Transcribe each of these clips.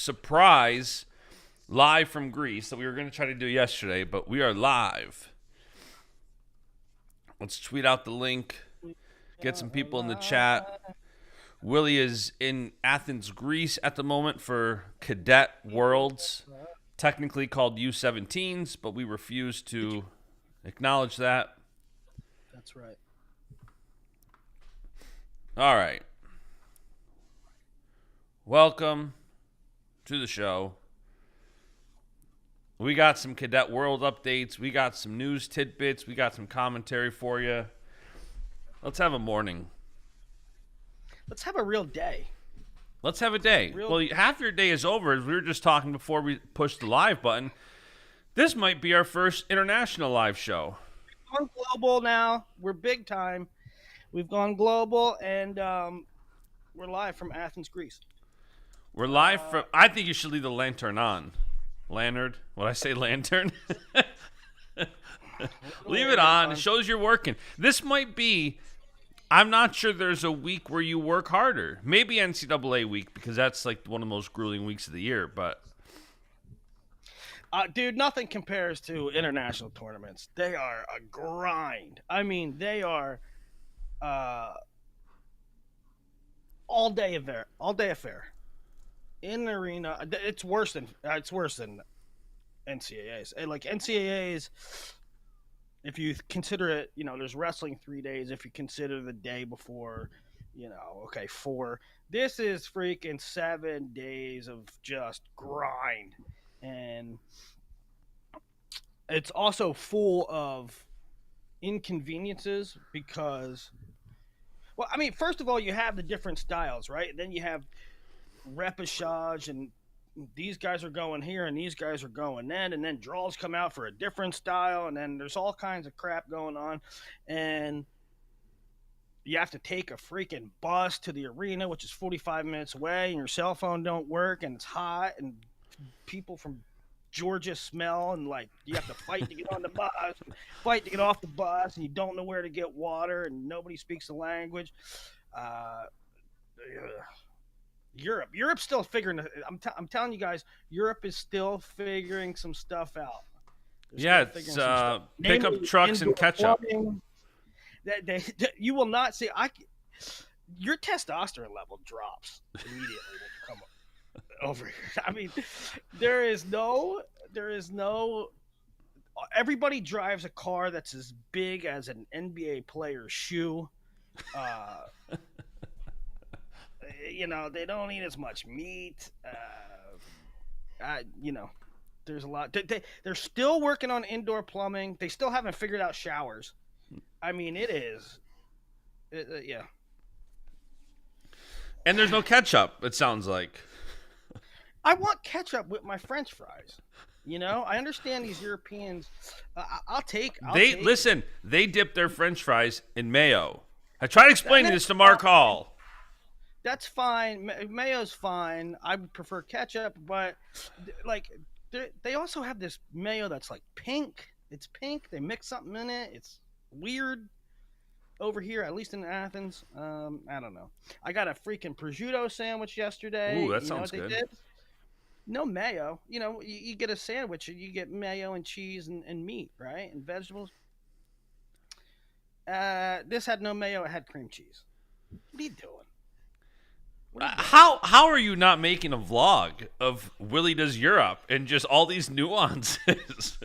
surprise live from Greece that we were going to try to do yesterday, but we are live. Let's tweet out the link, get some people in the chat. Willie is in Athens, Greece at the moment for Cadet Worlds, technically called U17s, but we refuse to acknowledge that. That's right. All right. Welcome to the show. We got some Cadet World updates. We got some news tidbits. We got some commentary for you. Let's have a morning. Let's have a real day. Let's have a day. Well, half your day is over, as we were just talking before we pushed the live button. This might be our first international live show. We've gone global now. We're big time. We've gone global, and we're live from Athens, Greece. We're live from... I think you should leave the lantern on. Lantern? What I say, lantern? Leave it on. It shows you're working. This might be... I'm not sure there's a week where you work harder. Maybe NCAA week, because that's like one of the most grueling weeks of the year, but... Dude, nothing compares to international tournaments. They are a grind. I mean, they are all day affair. In the arena, it's worse than NCAAs. And like NCAAs, if you consider it, there's wrestling 3 days. If you consider the day before, 4. This is freaking 7 days of just grind. And it's also full of inconveniences because, well, I mean, first of all, you have the different styles, right? Then you have repechage, and these guys are going here and these guys are going then, and then draws come out for a different style, and then there's all kinds of crap going on, and you have to take a freaking bus to the arena, which is 45 minutes away, and your cell phone don't work, and it's hot, and people from Georgia smell, and like you have to fight to get on the bus, and fight to get off the bus, and you don't know where to get water, and nobody speaks the language. Europe's still figuring. I'm telling you guys, Europe is still figuring some stuff out. It's pickup trucks and ketchup. You will not see. Your testosterone level drops immediately when you come over here. I mean, there is no. Everybody drives a car that's as big as an NBA player's shoe. They don't eat as much meat. There's a lot. They're still working on indoor plumbing. They still haven't figured out showers. I mean, yeah. And there's no ketchup, it sounds like. I want ketchup with my French fries. I understand these Europeans. Listen, they dip their French fries in mayo. I tried explaining this to Mark Hall. That's fine. Mayo's fine. I would prefer ketchup, but like they also have this mayo that's like pink. It's pink. They mix something in it. It's weird over here, at least in Athens. I don't know. I got a freaking prosciutto sandwich yesterday. Ooh, that sounds good. Did? No mayo. You get a sandwich, you get mayo and cheese and meat, right? And vegetables. This had no mayo. It had cream cheese. What are you doing? How are you not making a vlog of Willie Does Europe and just all these nuances?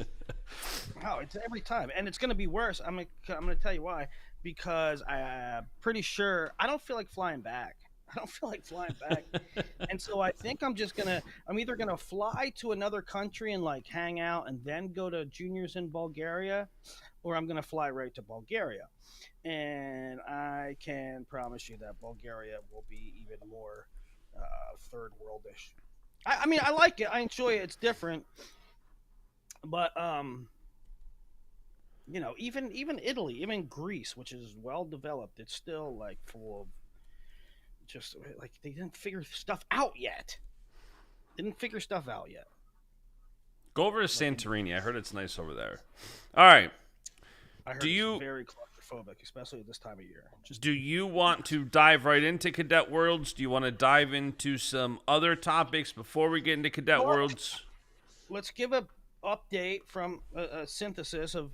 Oh, it's every time, and it's going to be worse. I'm going to tell you why. Because I'm pretty sure I don't feel like flying back. And so I think I'm either going to fly to another country and like hang out and then go to juniors in Bulgaria, or I'm going to fly right to Bulgaria. And I can promise you that Bulgaria will be even more third worldish. I mean, I like it. I enjoy it. It's different. But even Italy, even Greece, which is well developed, it's still like full of just like they didn't figure stuff out yet. Go over to Santorini. I heard it's nice over there. All right. I heard it's very clusterfuck. claustrophobic, especially at this time of year. Just Do you want to dive right into Cadet Worlds? Do you want to dive into some other topics before we get into Cadet well, Worlds? let's give a update from a synthesis of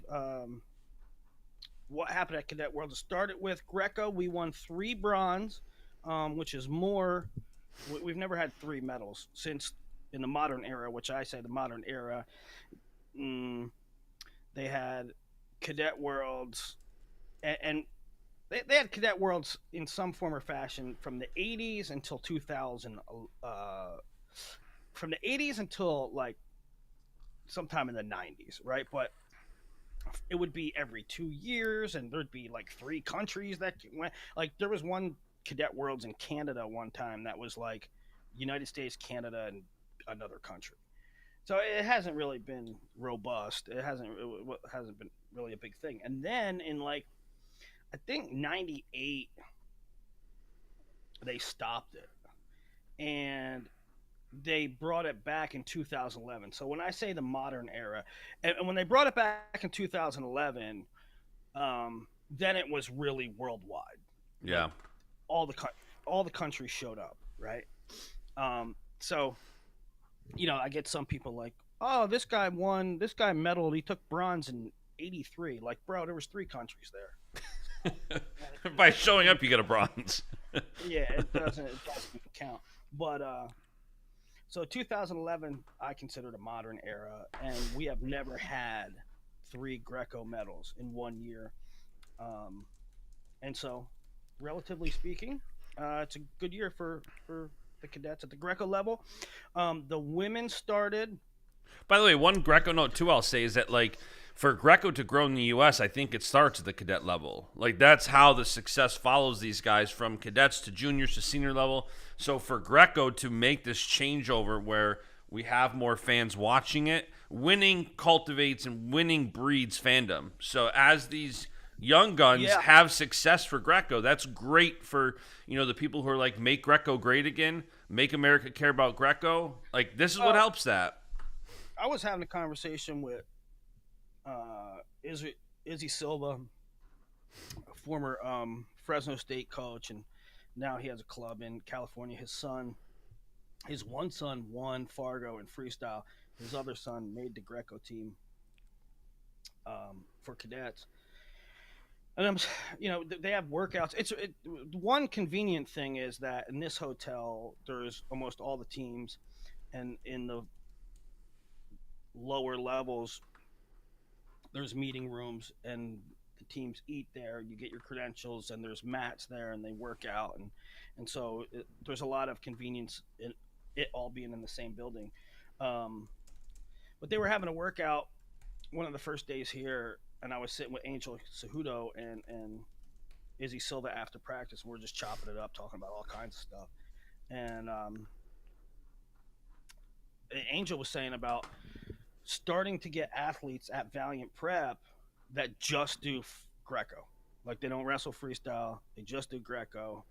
what happened at Cadet World. It started with Greco. We won 3 bronze, which is more. We've never had 3 medals since in the modern era, which I say the modern era. They had Cadet Worlds, and they had Cadet Worlds in some form or fashion from the 80s until 2000. From the 80s until like sometime in the 90s, right? But it would be every 2 years, and there'd be like 3 countries that went. Like there was one Cadet Worlds in Canada one time that was like United States, Canada, and another country. So it hasn't really been robust. It hasn't been really a big thing. And then in like I think 98 they stopped it. And they brought it back in 2011. So when I say the modern era, and when they brought it back in 2011, then it was really worldwide. Yeah. Like, all the countries showed up, right? So, I get some people like, oh, this guy medaled, he took bronze in '83. Like, bro, there was 3 countries there. By showing up, you get a bronze. Yeah, it doesn't count. But so 2011, I consider the modern era, and we have never had 3 Greco medals in 1 year. And so, relatively speaking, it's a good year for the cadets at the Greco level. The women started. By the way, one Greco note too I'll say is that like for Greco to grow in the U.S., I think it starts at the cadet level. Like that's how the success follows these guys from cadets to juniors to senior level. So for Greco to make this changeover where we have more fans watching it, winning cultivates and winning breeds fandom. So as these young guns have success for Greco, that's great for the people who are like make Greco great again, make America care about Greco. Like this is what helps that. I was having a conversation with Izzy Silva, a former Fresno State coach, and now he has a club in California. His one son won Fargo in freestyle. His other son made the Greco team for cadets. And they have workouts. One convenient thing is that in this hotel, there's almost all the teams, and in the lower levels, there's meeting rooms, and the teams eat there. You get your credentials, and there's mats there, and they work out, and so there's a lot of convenience in it all being in the same building. But they were having a workout one of the first days here, and I was sitting with Angel Cejudo and Izzy Silva after practice, and we're just chopping it up, talking about all kinds of stuff. And Angel was saying about starting to get athletes at Valiant Prep that just do Greco. Like they don't wrestle freestyle, they just do Greco.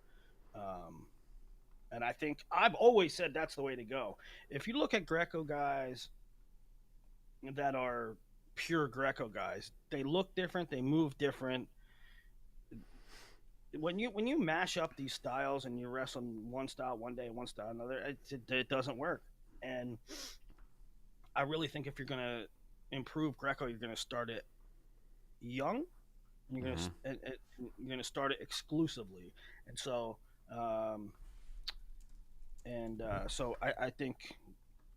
And I think I've always said that's the way to go. If you look at Greco guys that are pure Greco guys, they look different, they move different. When you mash up these styles and you wrestle one style one day, one style another, it doesn't work. And I really think if you're going to improve Greco, you're going to start it young. You're going to start it exclusively. And so so I think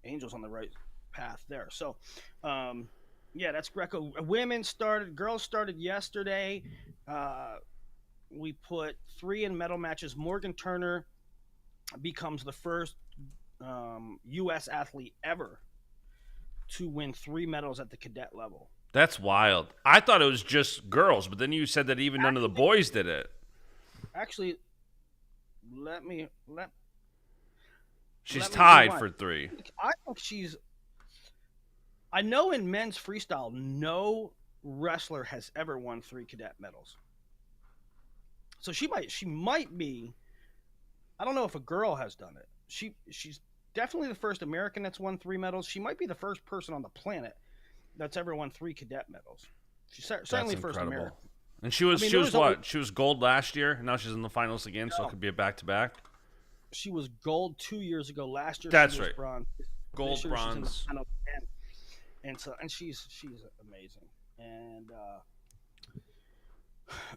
Angel's on the right path there. So that's Greco. Girls started yesterday. We put 3 in medal matches. Morgan Turner becomes the first U.S. athlete ever to win 3 medals at the cadet level. That's wild. I thought it was just girls, but then you said that even none of the boys did it. Actually, she's tied for 3. I think I know in men's freestyle, no wrestler has ever won 3 cadet medals. So she might be. I don't know if a girl has done it. She's definitely the first American that's won 3 medals. She might be the first person on the planet that's ever won 3 cadet medals. She's certainly first American. And she was I mean, she there was was only, what? She was gold last year, and now she's in the finals again, so it no, could be a back to back. she was gold 2 years ago. Last year she That's was right. bronze. This Gold, year she's in the bronze. final again. And she's amazing. And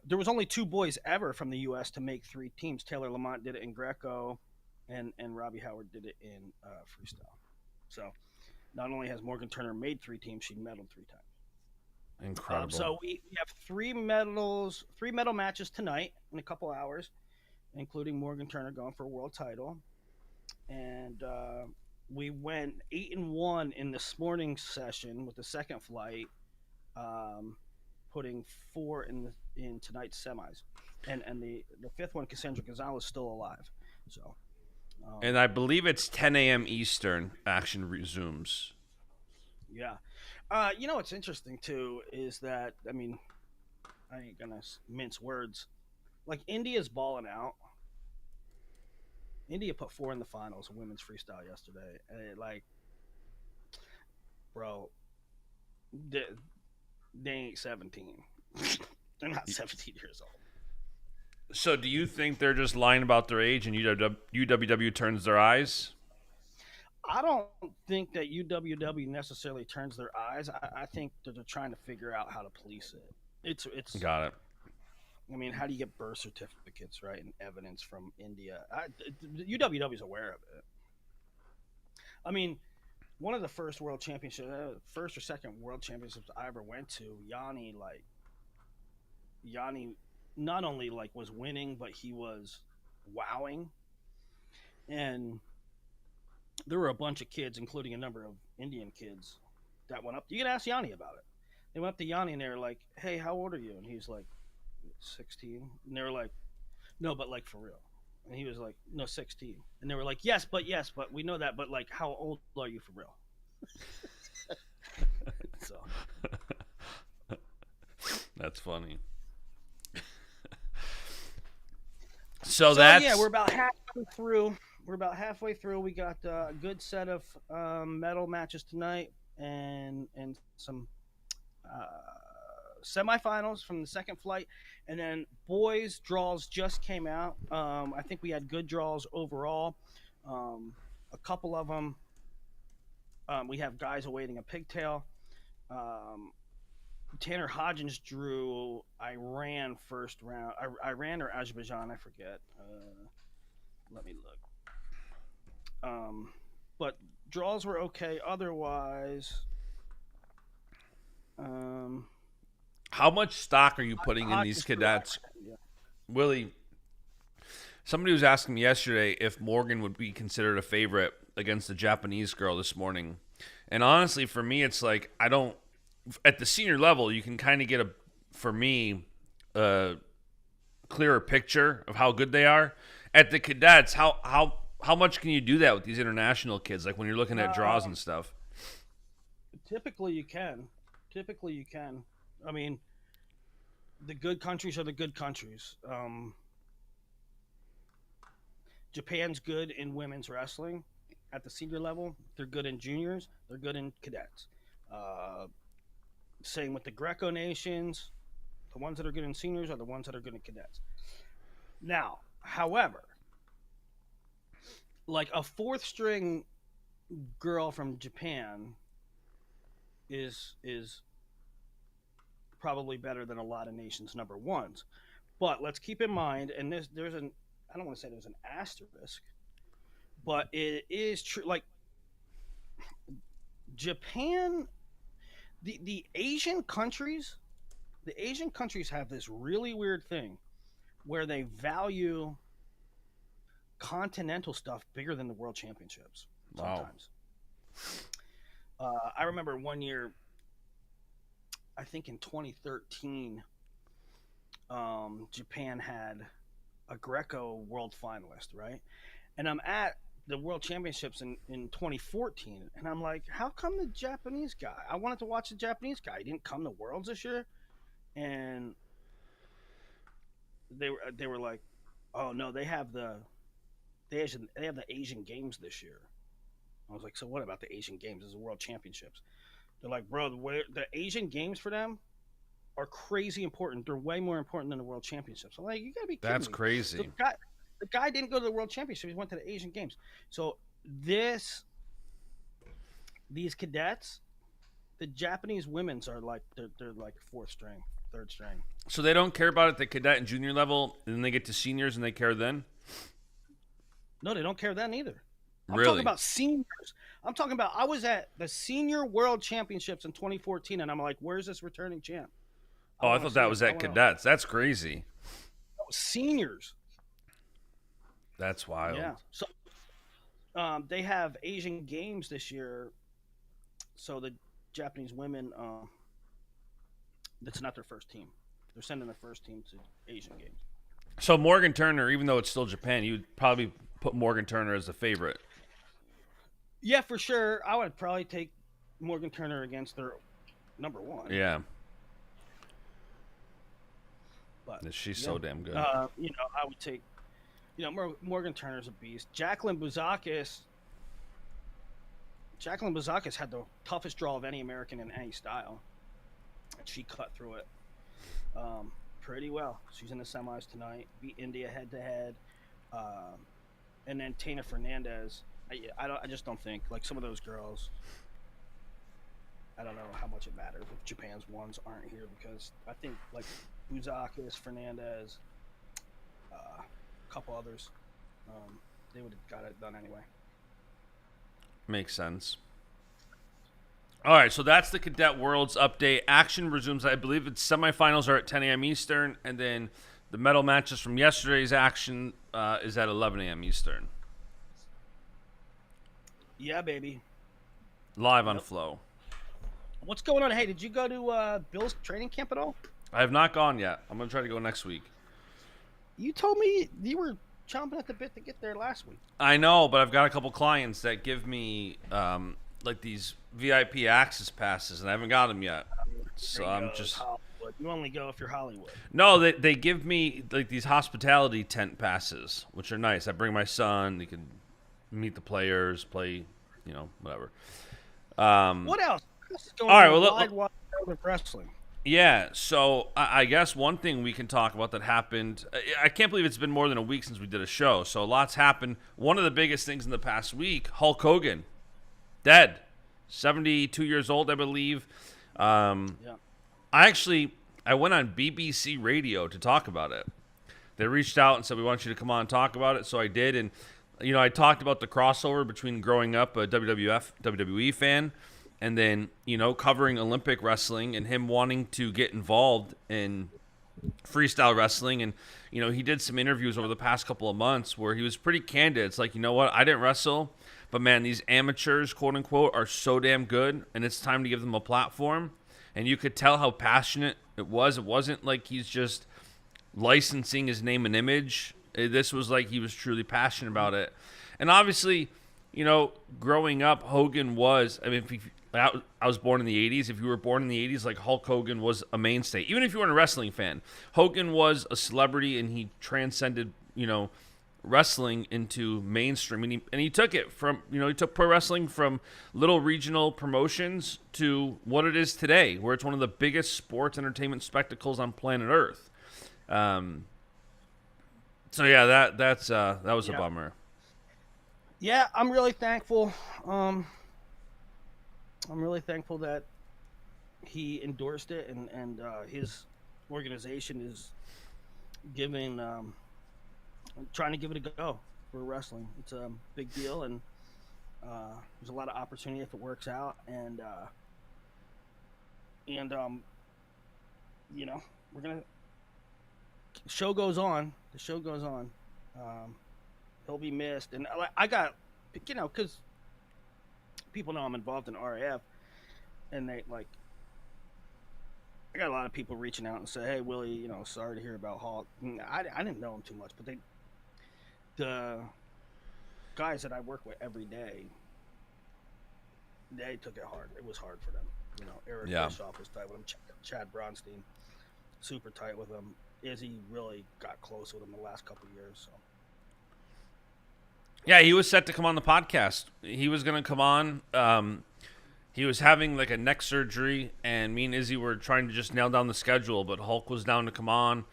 there was only two boys ever from the U.S. to make three teams. Taylor Lamont did it in Greco, and Robbie Howard did it in freestyle. So not only has Morgan Turner made three teams, she medaled three times. Incredible. So we have three medal matches tonight in a couple hours, including Morgan Turner going for a world title. And we went 8-1 in this morning's session with the second flight, putting 4 in tonight's semis, and the fifth one, Cassandra Gonzalez, is still alive. So, and I believe it's 10 a.m. Eastern. Action resumes. yeah. What's interesting too is that, I mean, I ain't gonna mince words. Like, India's balling out. India put 4 in the finals of women's freestyle yesterday, and bro, they ain't 17. They're not 17 years old. So, do you think they're just lying about their age, and UWW turns their eyes? I don't think that UWW necessarily turns their eyes. I think that they're trying to figure out how to police it. It's Got it. I mean, how do you get birth certificates, right, and evidence from India? UWW is aware of it. I mean, one of the first world championships, first or second world championships I ever went to, Yanni not only was winning, but he was wowing. And there were a bunch of kids, including a number of Indian kids, that went up. You can ask Yanni about it. They went up to Yanni and they were like, "Hey, how old are you?" And he's like, 16. And they were like, "No, but for real." And he was like, "No, 16." And they were like, yes, but we know that, but how old are you for real?" So that's funny. So that's yeah, we're about halfway through. We got a good set of medal matches tonight, and some semifinals from the second flight, and then boys draws just came out. I think we had good draws overall. A couple of them, we have guys awaiting a pigtail. Tanner Hodgins drew Iran first round. Iran or Azerbaijan, I forget. Let me look. But draws were okay. Otherwise, how much stock are you putting in these cadets? Yeah. Willie, somebody was asking me yesterday if Morgan would be considered a favorite against the Japanese girl this morning. And honestly, for me, it's like, I don't, at the senior level, you can kind of get a clearer picture of how good they are. At the cadets, how much can you do that with these international kids? Like when you're looking at draws and stuff. Typically you can. I mean, the good countries are the good countries. Japan's good in women's wrestling at the senior level. They're good in juniors. They're good in cadets. Same with the Greco nations. The ones that are good in seniors are the ones that are good in cadets. Now, however, a fourth string girl from Japan is probably better than a lot of nations' number ones. But let's keep in mind, and I don't want to say there's an asterisk, but it is true. Japan, the Asian countries have this really weird thing where they value continental stuff bigger than the world championships sometimes. Wow. I remember one year, I think in 2013, Japan had a Greco world finalist, right? And I'm at the world championships in 2014, and I'm like, how come the Japanese guy, I wanted to watch the Japanese guy, he didn't come to worlds this year? And they were like, oh no, they have the Asian games this year. I was like, so what about the Asian games? This is the world championships. They're like, bro, the Asian games for them are crazy important. They're way more important than the World Championships. I'm like, you gotta be kidding That's me. crazy. The guy didn't go to the World Championship. He went to the Asian Games. So these cadets, the Japanese women's are like they're like fourth string, third string. So they don't care about it at the cadet and junior level, and then they get to seniors and they care then? No, they don't care then either. I'm Really? talking about seniors. I'm talking about I was at the Senior World Championships in 2014, and I'm like, where's this returning champ? Oh, I thought that was at cadets. That's crazy. Seniors. That's wild. Yeah. So they have Asian Games this year. So the Japanese women, that's not their first team. They're sending their first team to Asian Games. So Morgan Turner, even though it's still Japan, you'd probably put Morgan Turner as the favorite. Yeah, for sure. I would probably take Morgan Turner against their number one. Yeah. But she's so damn good. I would take, Morgan Turner's a beast. Jacqueline Bouzakis had the toughest draw of any American in any style. And she cut through it pretty well. She's in the semis tonight. Beat India head to head. And then Tana Fernandez. I just don't think, like, some of those girls, I don't know how much it matters if Japan's ones aren't here, because I think, like, Bouzakis, Fernandez, a couple others, they would have got it done anyway. Makes sense. All right, so that's the Cadet Worlds update. Action resumes. I believe its semifinals are at 10 a.m. Eastern, and then the medal matches from yesterday's action is at 11 a.m. Eastern. Yeah, baby. Live on Flow. What's going on? Hey, did you go to Bill's training camp at all? I have not gone yet. I'm going to try to go next week. You told me you were chomping at the bit to get there last week. I know, but I've got a couple clients that give me like these VIP access passes, and I haven't got them yet. So I'm just... Hollywood. You only go if you're Hollywood. No, they give me like these hospitality tent passes, which are nice. I bring my son. He can meet the players, play, whatever. What else? This is going all right, wide well, world of wrestling. Yeah, so I guess one thing we can talk about that happened, I can't believe it's been more than a week since we did a show, so lots happened. One of the biggest things in the past week, Hulk Hogan, dead, 72 years old, I believe. Yeah. I went on BBC Radio to talk about it. They reached out and said, we want you to come on and talk about it, so I did, and I talked about the crossover between growing up a WWE fan and then, covering Olympic wrestling and him wanting to get involved in freestyle wrestling. And, he did some interviews over the past couple of months where he was pretty candid. It's like, you know what? I didn't wrestle, but man, these amateurs, quote unquote, are so damn good, and it's time to give them a platform. And you could tell how passionate it was. It wasn't like he's just licensing his name and image. This was like he was truly passionate about it. And obviously, growing up, Hogan was, I was born in the 80s. If you were born in the 80s, like Hulk Hogan was a mainstay. Even if you weren't a wrestling fan, Hogan was a celebrity, and he transcended, wrestling into mainstream. And he took it from, he took pro wrestling from little regional promotions to what it is today, where it's one of the biggest sports entertainment spectacles on planet Earth. So yeah, that was a bummer. Yeah, I'm really thankful. I'm really thankful that he endorsed it, and his organization is giving, trying to give it a go for wrestling. It's a big deal, and there's a lot of opportunity if it works out. And we're gonna. The show goes on. He'll be missed, and I got, because people know I'm involved in RAF, and I got a lot of people reaching out and say, "Hey, Willie, sorry to hear about Hulk." I didn't know him too much, but the guys that I work with every day, they took it hard. It was hard for them. Eric Bischoff was tight with him. Chad Bronstein, super tight with him. Izzy really got close with him the last couple of years. So. Yeah, he was set to come on the podcast. He was going to come on. he was having like a neck surgery, and me and Izzy were trying to just nail down the schedule, but Hulk was down to come on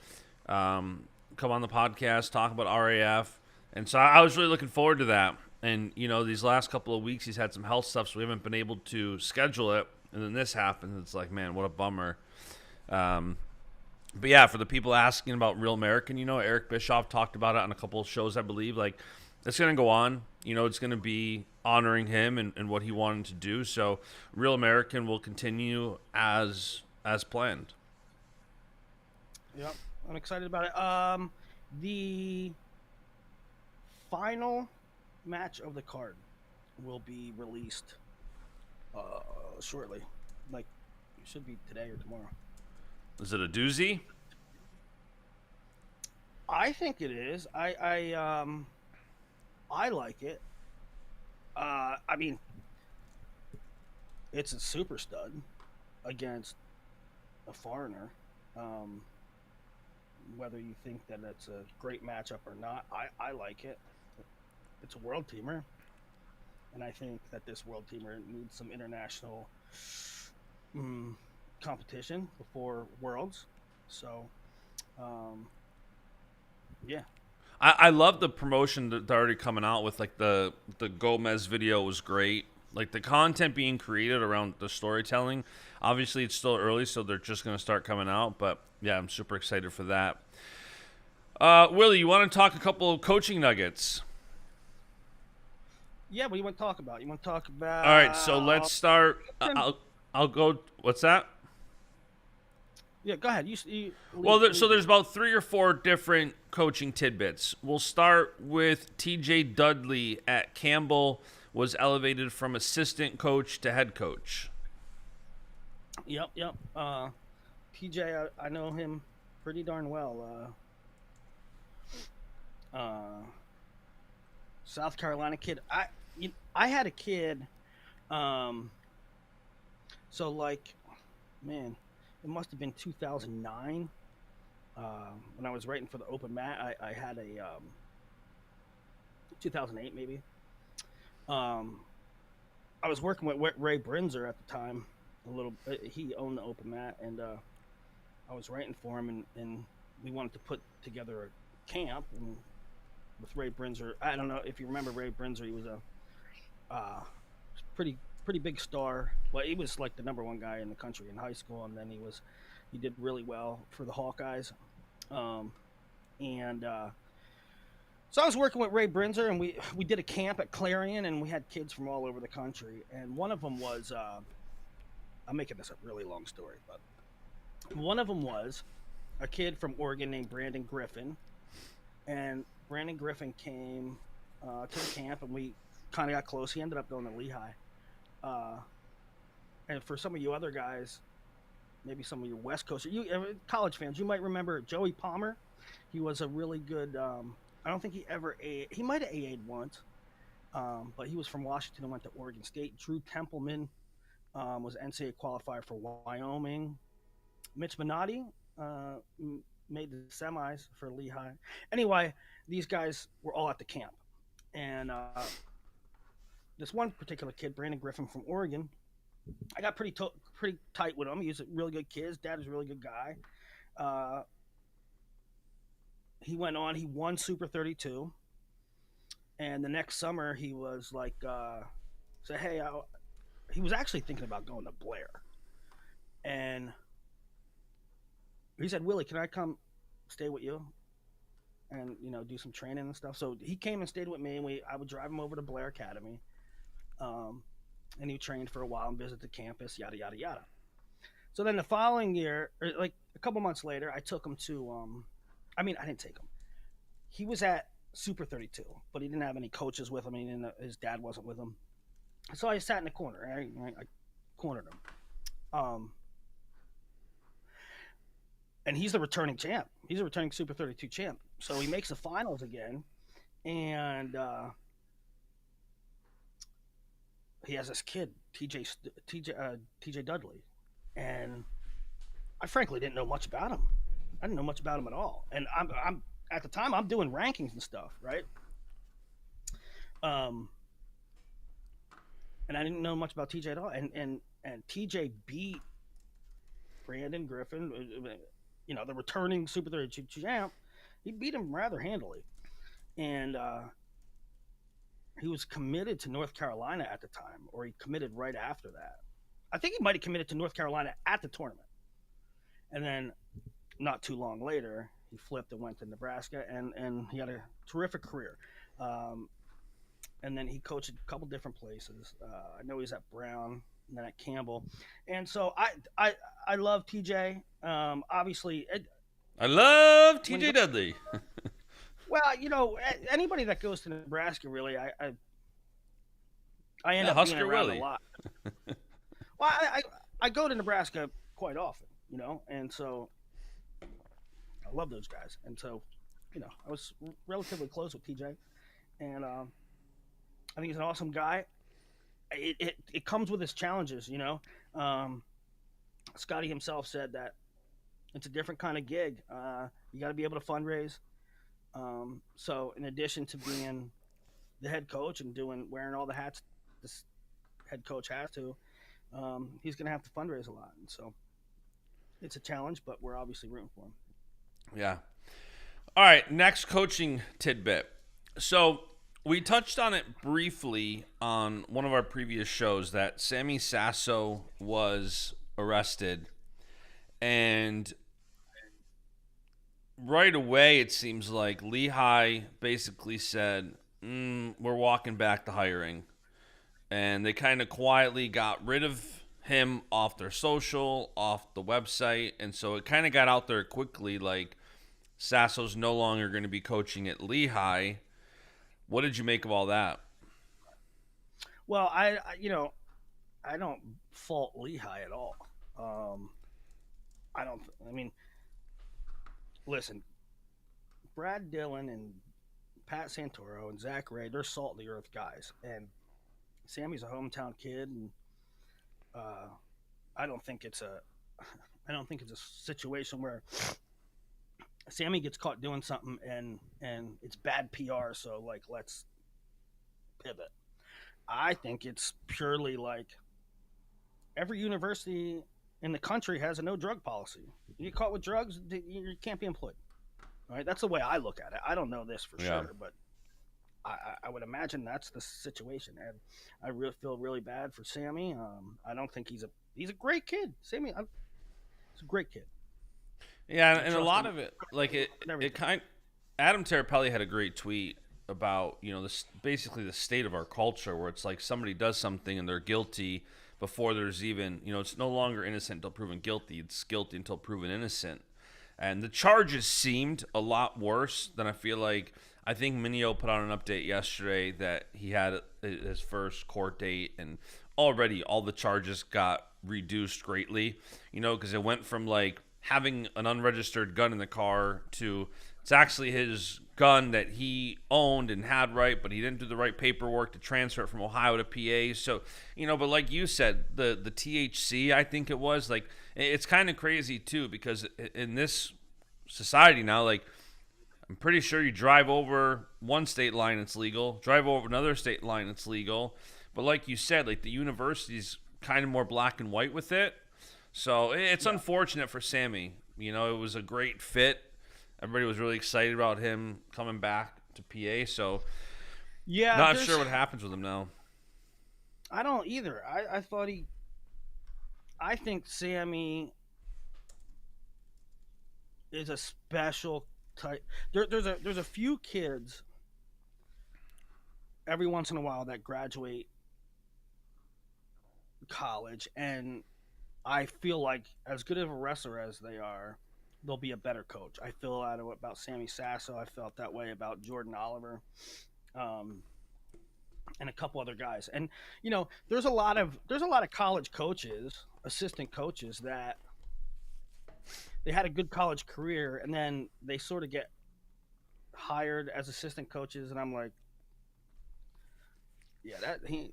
the podcast, talk about RAF, and so I was really looking forward to that. And these last couple of weeks, he's had some health stuff, so we haven't been able to schedule it. And then this happens. It's like, man, what a bummer. But yeah, for the people asking about Real American, Eric Bischoff talked about it on a couple of shows, I believe. Like, it's going to go on. It's going to be honoring him and what he wanted to do. So Real American will continue as planned. Yep, I'm excited about it. The final match of the card will be released shortly. Like, it should be today or tomorrow. Is it a doozy? I think it is. I like it. I mean, it's a super stud against a foreigner. Whether you think that it's a great matchup or not, I like it. It's a world teamer, and I think that this world teamer needs some international competition before Worlds. So, yeah. I love the promotion that they're already coming out with. Like the Gomez video was great. Like the content being created around the storytelling. Obviously, it's still early, so they're just going to start coming out. But yeah, I'm super excited for that. Willie, you want to talk a couple of coaching nuggets? Yeah, what do you want to talk about? You want to talk about? All right, so let's start. I'll go. What's that? Yeah, go ahead. So there's about 3 or 4 different coaching tidbits. We'll start with TJ Dudley at Campbell was elevated from assistant coach to head coach. Yep. TJ, I know him pretty darn well. South Carolina kid. I had a kid. So like, man, it must have been 2009 when I was writing for the Open Mat. I had a 2008 maybe. I was working with Ray Brinzer at the time. He owned the Open Mat, and I was writing for him, and we wanted to put together a camp with Ray Brinzer. I don't know if you remember Ray Brinzer. He was a pretty big star. Well, he was like the number 1 guy in the country in high school, and then he did really well for the Hawkeyes. So I was working with Ray Brinzer, and we did a camp at Clarion, and we had kids from all over the country. And one of them was, I'm making this a really long story, but one of them was a kid from Oregon named Brandon Griffin. And Brandon Griffin came to the camp, and we kind of got close. He ended up going to Lehigh. And for some of you other guys, maybe some of your West Coast, college fans, you might remember Joey Palmer. He was a really good, I don't think he ever he might have AA'd once, but he was from Washington and went to Oregon State. Drew Templeman was NCAA qualifier for Wyoming. Mitch Minotti made the semis for Lehigh. Anyway, these guys were all at the camp. And this one particular kid, Brandon Griffin from Oregon, I got pretty tight with him. He was a really good kid. His dad was a really good guy. He went on. He won Super 32. And the next summer, he was like, said, hey, he was actually thinking about going to Blair. And he said, Willie, can I come stay with you and, do some training and stuff? So he came and stayed with me, and I would drive him over to Blair Academy. And he trained for a while and visited the campus, yada, yada, yada. So then the following year, or like a couple months later, I took him to, I didn't take him. He was at Super 32, but he didn't have any coaches with him. His dad wasn't with him. So I sat in the corner. I cornered him. And he's the returning champ. He's a returning Super 32 champ. So he makes the finals again. And he has this kid, TJ Dudley. And I frankly didn't know much about him. I didn't know much about him at all. And I'm at the time I'm doing rankings and stuff, right? and I didn't know much about TJ at all. And TJ beat Brandon Griffin, the returning Super 32 champ. He beat him rather handily, and he was committed to North Carolina at the time, or he committed right after that. I think he might have committed to North Carolina at the tournament, and then not too long later, he flipped and went to Nebraska, and he had a terrific career. Um, and then he coached a couple different places. I know he's at Brown and then at Campbell, and so I love TJ. Obviously, I love when TJ Dudley. well, anybody that goes to Nebraska, really, I end Yeah, up being Husker around Willie. a lot. Well, I go to Nebraska quite often, and so I love those guys, and so I was relatively close with TJ, and I think he's an awesome guy. It comes with its challenges, Um, Scotty himself said that it's a different kind of gig. You got to be able to fundraise. So in addition to being the head coach and wearing all the hats this head coach has to, he's going to have to fundraise a lot, and so it's a challenge. But we're obviously rooting for him. Yeah. All right, next coaching tidbit. So we touched on it briefly on one of our previous shows that Sammy Sasso was arrested, and right away it seems like Lehigh basically said, "We're walking back to hiring," and they kind of quietly got rid of him off their social, off the website, and so it kind of got out there quickly, like Sasso's no longer going to be coaching at Lehigh. What did you make of all that? Well, I don't fault Lehigh at all. Um, I don't. I mean, listen, Brad Dillon and Pat Santoro and Zach Ray, they're salt of the earth guys, and Sammy's a hometown kid, and uh, I don't think it's a, I don't think it's a situation where Sammy gets caught doing something and it's bad PR. So like, let's pivot. I think it's purely like every university in the country has a no drug policy. You get caught with drugs, you can't be employed. All right, that's the way I look at it. I don't know this for Yeah. sure, but I would imagine that's the situation, and I really feel really bad for Sammy. I don't think he's a great kid. He's a great kid. Yeah, I and a trust lot him of it, like and it everything. kind. Adam Terrapelli had a great tweet about this basically the state of our culture, where it's like somebody does something and they're guilty before there's even it's no longer innocent until proven guilty. It's guilty until proven innocent, and the charges seemed a lot worse than I feel like. I think Minio put out an update yesterday that he had his first court date, and already all the charges got reduced greatly. Because it went from like having an unregistered gun in the car to it's actually his gun that he owned and had right, but he didn't do the right paperwork to transfer it from Ohio to PA. So, but like you said, the THC, I think it was like it's kind of crazy too, because in this society now, like I'm pretty sure you drive over one state line, it's legal. Drive over another state line, it's legal. But like you said, like the university's kind of more black and white with it. So it's Yeah, unfortunate for Sammy. It was a great fit. Everybody was really excited about him coming back to PA. So yeah. not sure what happens with him now. I don't either. I thought he. I think Sammy is a special type. There's a few kids every once in a while that graduate college, and I feel like as good of a wrestler as they are, they'll be a better coach. I feel that about Sammy Sasso. I felt that way about Jordan Oliver, um, and a couple other guys. And there's a lot of college coaches, assistant coaches that they had a good college career, and then they sort of get hired as assistant coaches, and I'm like, yeah,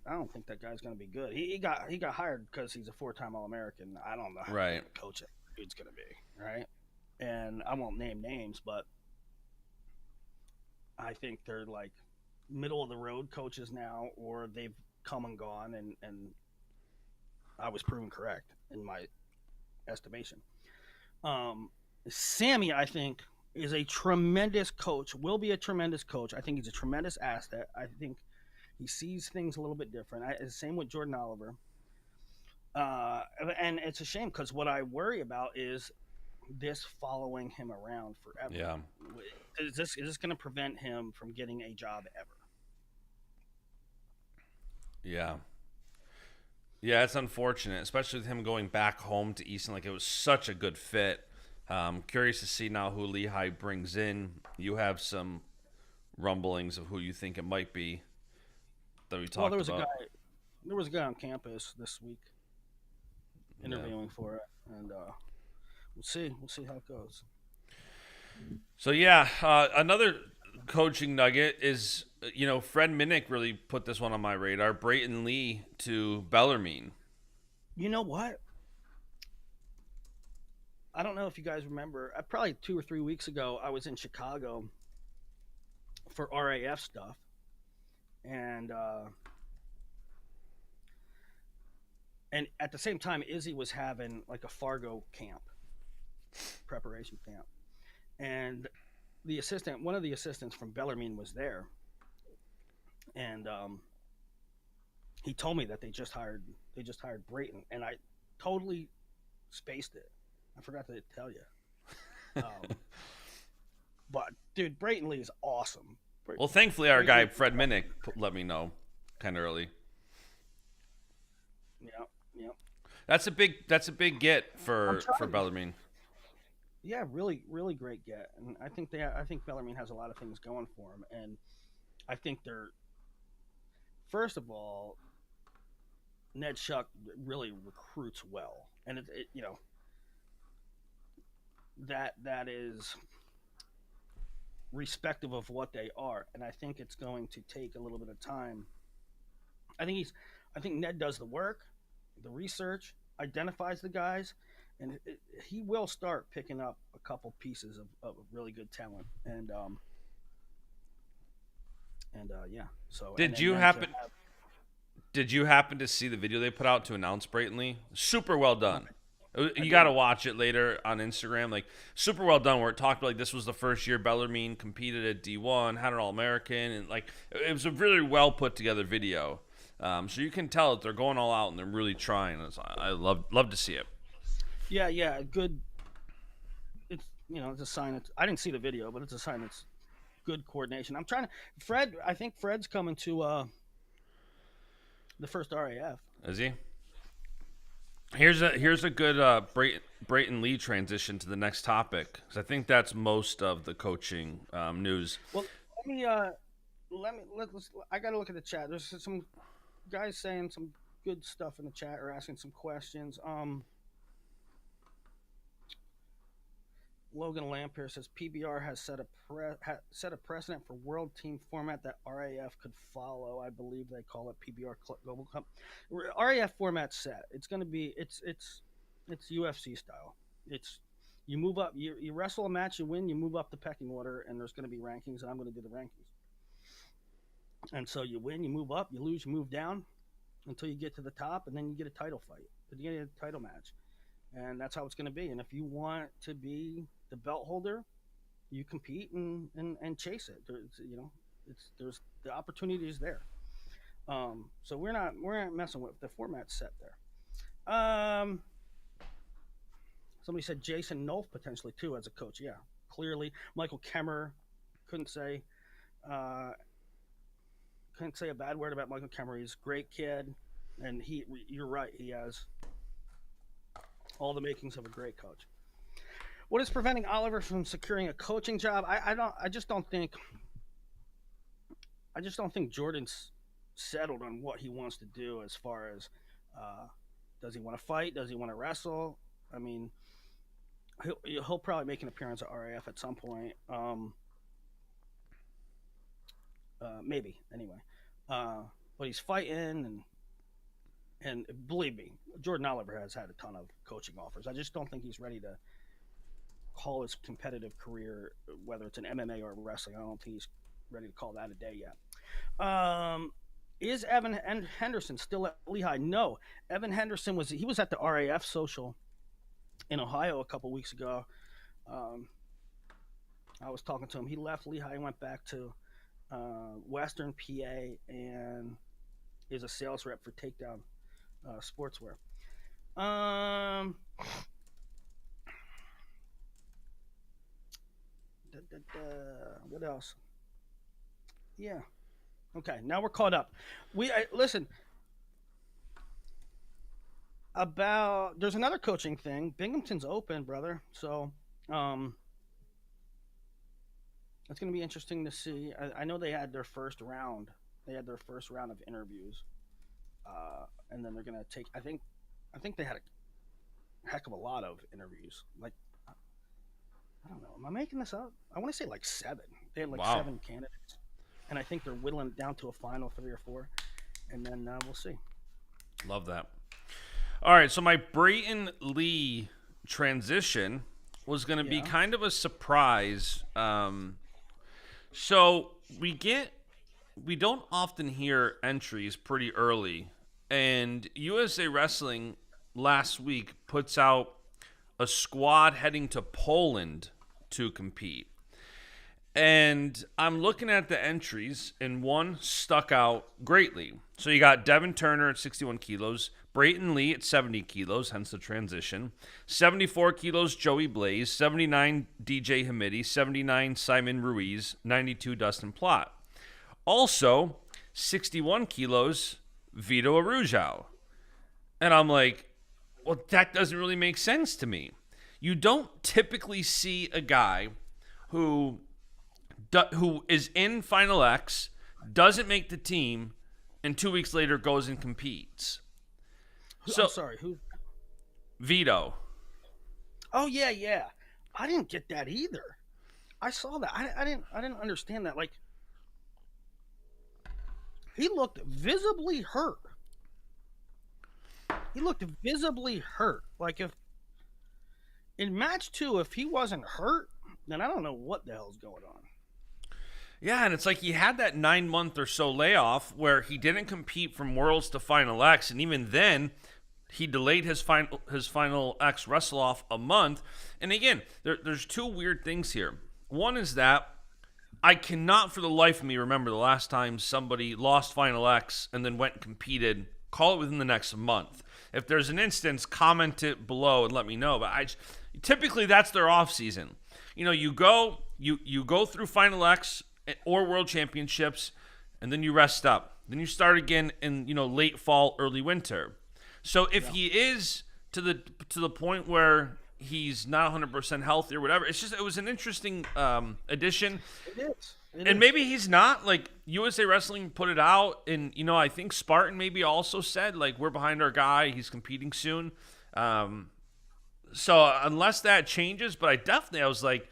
I don't think that guy's gonna be good. He got hired because he's a 4-time All American. I don't know how good Right. of a coach that dude's gonna be, right? And I won't name names, but I think they're like middle of the road coaches now, or they've come and gone, and I was proven correct in my estimation. Um, Sammy, I think, is a tremendous coach. Will be a tremendous coach. I think he's a tremendous asset. I think he sees things a little bit different. Same with Jordan Oliver. Uh, and it's a shame because what I worry about is this following him around forever. Yeah. Is this going to prevent him from getting a job ever? Yeah. Yeah, it's unfortunate, especially with him going back home to Easton. Like, it was such a good fit. Curious to see now who Lehigh brings in. You have some rumblings of who you think it might be that we talked about. There was a guy on campus this week interviewing for it, and we'll see how it goes. So yeah, another coaching nugget is, Fred Minnick really put this one on my radar. Brayton Lee to Bellarmine. You know what? I don't know if you guys remember. Probably 2 or 3 weeks ago, I was in Chicago for RAF stuff, and at the same time, Izzy was having like a Fargo camp, preparation camp, and one of the assistants from Bellarmine was there, and he told me that they just hired Brayton, and I totally spaced it. I forgot to tell you. But dude, Brayton Lee is awesome. Well, thankfully, our guy Fred Minnick let me know kind of early. Yeah. That's a big get for Bellarmine. Yeah, really, really great get, and I think Bellarmine has a lot of things going for him, and I think they're, first of all, Ned Shuck really recruits well, and that is respective of what they are, and I think it's going to take a little bit of time. I think Ned does the work, the research, identifies the guys, and he will start picking up a couple pieces of really good talent, and yeah. So did you happen to see the video they put out to announce Brayton Lee? Super well done. You got to watch it later on Instagram. Like, super well done, where it talked about, like, this was the first year Bellarmine competed at D1, had an All-American, and, like, it was a really well put together video. So you can tell that they're going all out and they're really trying. I love to see it. Yeah, good. It's it's a sign. I didn't see the video, but it's a sign it's good coordination. I think Fred's coming to the first RAF. Is he? Here's a good Brayton Lee transition to the next topic, because I think that's most of the coaching news. Well, let's. I got to look at the chat. There's some guys saying some good stuff in the chat or asking some questions. Logan Lampier says PBR has set a precedent for world team format that RAF could follow. I believe they call it PBR Global Cup. RAF format set. It's going to be it's UFC style. It's you move up, you wrestle a match, you win, you move up the pecking order, and there's going to be rankings, and I'm going to do the rankings. And so you win, you move up, you lose, you move down until you get to the top, and then you get a title fight. Then you get a title match. And that's how it's going to be. And if you want to be the belt holder, you compete and chase it. There's the opportunity is there. So we're not messing with the format set there. Somebody said Jason Nolf potentially too as a coach. Yeah, clearly Michael Kemmer couldn't say a bad word about Michael Kemmer. He's a great kid, and you're right. He has all the makings of a great coach. What is preventing Oliver from securing a coaching job? I just don't think Jordan's settled on what he wants to do as far as does he want to fight? Does he want to wrestle? I mean, he'll probably make an appearance at RAF at some point. Maybe anyway. But he's fighting and believe me, Jordan Oliver has had a ton of coaching offers. I just don't think he's ready to call his competitive career, whether it's an MMA or wrestling. I don't think he's ready to call that a day yet. Is Henderson still at Lehigh? No. Evan Henderson was at the RAF social in Ohio a couple weeks ago. Um, I was talking to him. He left Lehigh and went back to Western PA and is a sales rep for Takedown Sportswear. Um, what else? Yeah. Okay, now we're caught up. Listen about. There's another coaching thing. Binghamton's open, brother. So, it's going to be interesting to see. I know they had their first round. They had their first round of interviews, and then they're going to take. I think they had a heck of a lot of interviews. Like, I don't know. Am I making this up? I want to say like 7. They had like Wow. 7 candidates, and I think they're whittling it down to a final 3 or 4, and then we'll see. Love that. All right, so my Brayton Lee transition was going to be Yeah. kind of a surprise. So we don't often hear entries pretty early, and USA Wrestling last week puts out a squad heading to Poland to compete. And I'm looking at the entries, and one stuck out greatly. So you got Devin Turner at 61 kilos, Brayton Lee at 70 kilos, hence the transition, 74 kilos Joey Blaze, 79 DJ Hamidi, 79 Simon Ruiz, 92 Dustin Plott. Also, 61 kilos Vito Arujau. And I'm like, well, that doesn't really make sense to me. You don't typically see a guy who is in Final X, doesn't make the team, and 2 weeks later goes and competes. So, I'm sorry, who? Vito. Oh yeah. I didn't get that either. I saw that. I didn't understand that. Like, he looked visibly hurt. Like, if in match 2, if he wasn't hurt, then I don't know what the hell's going on. Yeah, and it's like he had that 9-month or so layoff where he didn't compete from Worlds to Final X, and even then, he delayed his Final X wrestle off a month. And again, there's 2 weird things here. One is that I cannot for the life of me remember the last time somebody lost Final X and then went and competed. Call it within the next month. If there's an instance, comment it below and let me know. But typically that's their off season. You know, you go through Final X or World Championships, and then you rest up. Then you start again in late fall, early winter. So if he is to the point where he's not 100% healthy or whatever, it was an interesting addition. It is. And maybe he's not. Like, USA Wrestling put it out, and I think Spartan maybe also said, like, we're behind our guy, he's competing soon. So unless that changes, but I was like,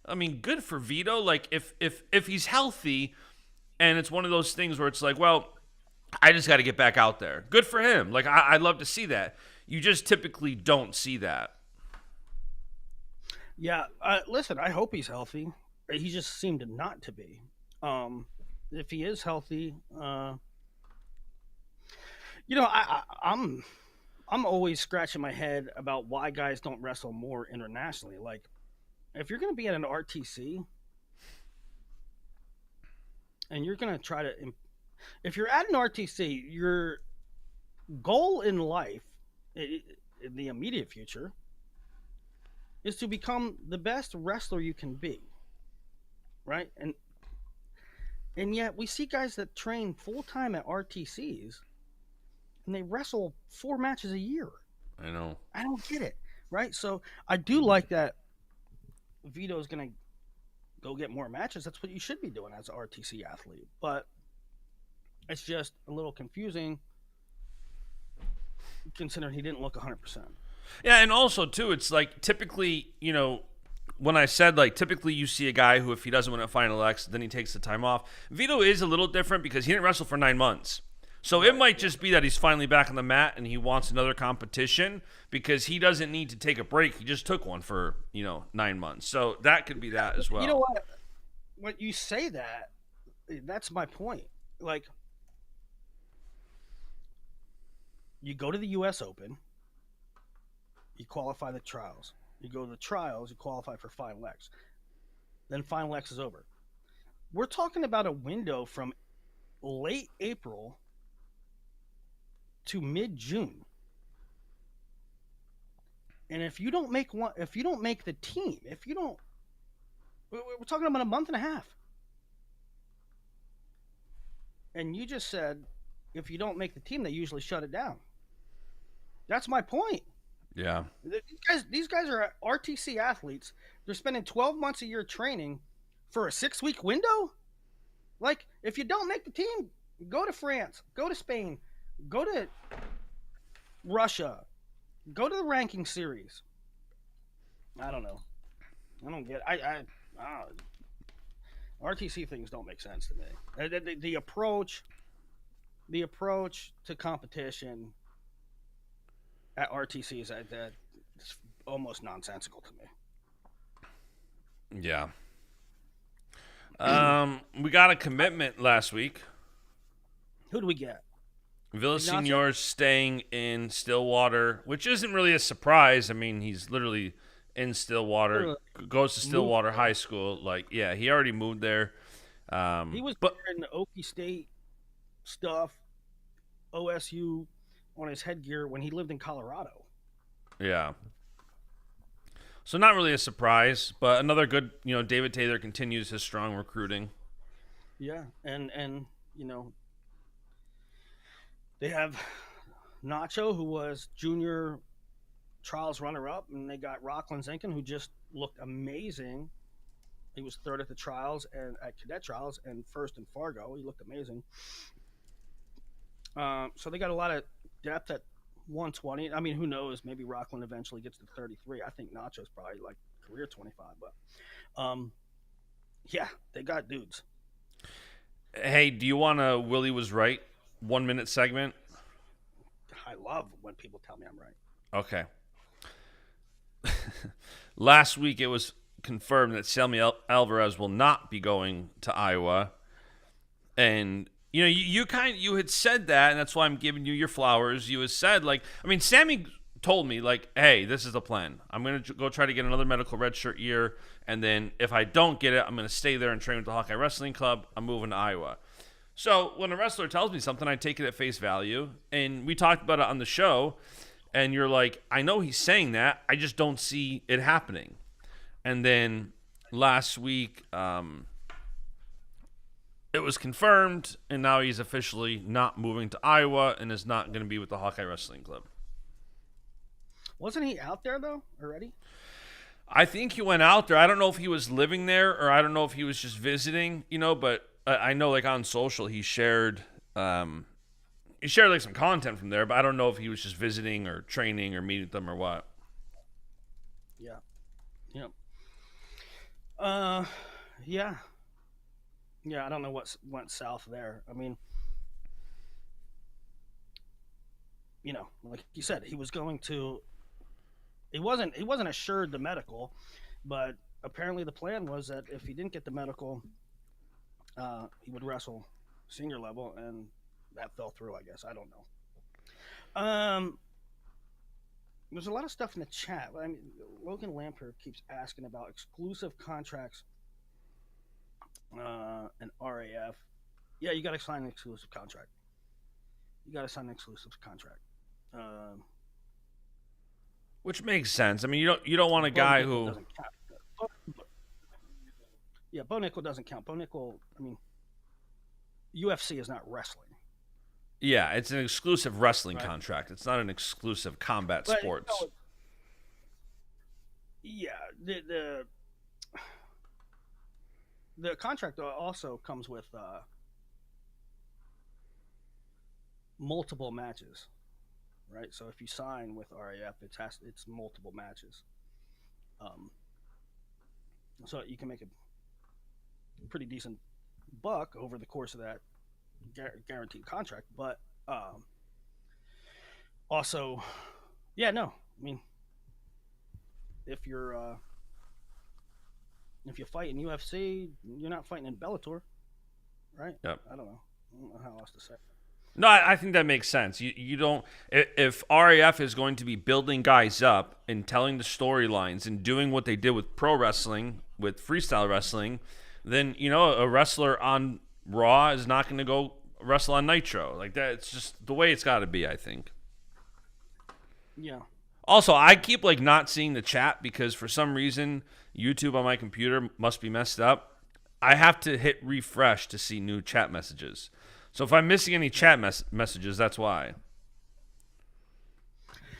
I mean, good for Vito. Like, if he's healthy, and it's one of those things where it's like, well, I just got to get back out there. Good for him. Like, I'd love to see that. You just typically don't see that. Yeah. Listen, I hope he's healthy. He just seemed not to be. If he is healthy, I'm always scratching my head about why guys don't wrestle more internationally. Like, if you're going to be at an RTC and you're going to try to, if you're at an RTC, your goal in life, in the immediate future, is to become the best wrestler you can be, right? And yet we see guys that train full time at RTCs, and they wrestle 4 matches a year. I know. I don't get it, right? So I do like that Vito's going to go get more matches. That's what you should be doing as an RTC athlete. But it's just a little confusing considering he didn't look 100%. Yeah, and also, too, it's like typically, when I said, like, typically you see a guy who, if he doesn't win at Final X, then he takes the time off. Vito is a little different because he didn't wrestle for 9 months. So it might just be that he's finally back on the mat and he wants another competition because he doesn't need to take a break. He just took one for, 9 months. So that could be that as well. You know what? When you say that, that's my point. Like, if you're going to be at an RTC, you're going to try to, if you're at an RTC, you're going to try to become the best wrestler you can be, right? And yet we see guys that train full time at RTCs, and they wrestle 4 matches a year. I don't get it, right? So I do like that Vito's going to go get more matches. That's what you should be doing as an RTC athlete. But it's just a little confusing considering he didn't look 100%. Yeah, and also, too, it's like typically, when I said, like, typically you see a guy who, if he doesn't win at Final X, then he takes the time off. Vito is a little different because he didn't wrestle for 9 months. So it might just be that he's finally back on the mat and he wants another competition because he doesn't need to take a break. He just took one for, 9 months. So that could be that as well. You go to the U.S. Open, you qualify the trials. You go to the trials, you qualify for Final X. Then Final X is over. We're talking about a window from late April to mid June. And if you don't make the team, we're talking about a month and a half. And you just said, if you don't make the team, they usually shut it down. That's my point. Yeah. These guys are RTC athletes. They're spending 12 months a year training for a 6-week window. Like, if you don't make the team, go to France, go to Spain, go to Russia, go to the ranking series. I don't know. I don't get. RTC things don't make sense to me. The approach to competition at RTC is it's almost nonsensical to me. Yeah. We got a commitment last week. Who do we get? Villasenor's staying in Stillwater, which isn't really a surprise. I mean, he's literally in Stillwater, goes to Stillwater High School. Like, yeah, he already moved there. He was wearing the Okie State stuff, OSU on his headgear when he lived in Colorado. Yeah. So not really a surprise, but another good, David Taylor continues his strong recruiting. Yeah, and they have Nacho, who was junior trials runner-up, and they got Rockland Zinkin, who just looked amazing. He was third at the trials and at cadet trials and first in Fargo. He looked amazing. So they got a lot of depth at 120. I mean, who knows? Maybe Rockland eventually gets to 33. I think Nacho's probably like career 25. But, yeah, they got dudes. Hey, do you want a Willie was right 1 minute segment? I love when people tell me I'm right. Okay. Last week it was confirmed that Sammy Alvarez will not be going to Iowa, and you had said that, and that's why I'm giving you your flowers. You had said, like, I mean, Sammy told me, like, hey, this is the plan. I'm gonna go try to get another medical redshirt year, and then if I don't get it, I'm gonna stay there and train with the Hawkeye Wrestling Club. I'm moving to Iowa. So when a wrestler tells me something, I take it at face value, and we talked about it on the show. And you're like, I know he's saying that. I just don't see it happening. And then last week, it was confirmed, and now he's officially not moving to Iowa and is not going to be with the Hawkeye Wrestling Club. Wasn't he out there, though, already? I think he went out there. I don't know if he was living there or I don't know if he was just visiting, but I know, like, on social he shared like some content from there, but I don't know if he was just visiting or training or meeting with them or what. Yeah. Yep. Yeah. Yeah, I don't know what went south there. I mean, like you said, he was going to. He wasn't assured the medical, but apparently the plan was that if he didn't get the medical, he would wrestle senior level, and that fell through, I guess. I don't know. There's a lot of stuff in the chat. I mean, Logan Lamper keeps asking about exclusive contracts and RAF. Yeah, you got to sign an exclusive contract. Which makes sense. I mean, you don't want a guy who. Yeah, Bo Nickel doesn't count. Bo Nickel, I mean, UFC is not wrestling. Yeah, it's an exclusive wrestling contract. It's not an exclusive combat sports. Yeah, the contract also comes with multiple matches, right? So if you sign with RAF, it's multiple matches. So you can make a pretty decent buck over the course of that guaranteed contract, but also, yeah, no, I mean, if you fight in UFC, you're not fighting in Bellator, right? Yep. I don't know how else to say. No, I think that makes sense. You don't if RAF is going to be building guys up and telling the storylines and doing what they did with pro wrestling, with freestyle wrestling, then a wrestler on Raw is not going to go wrestle on Nitro. Like that, it's just the way it's got to be, I think. Yeah. Also, I keep like not seeing the chat because for some reason YouTube on my computer must be messed up. I have to hit refresh to see new chat messages. So if I'm missing any chat messages, that's why.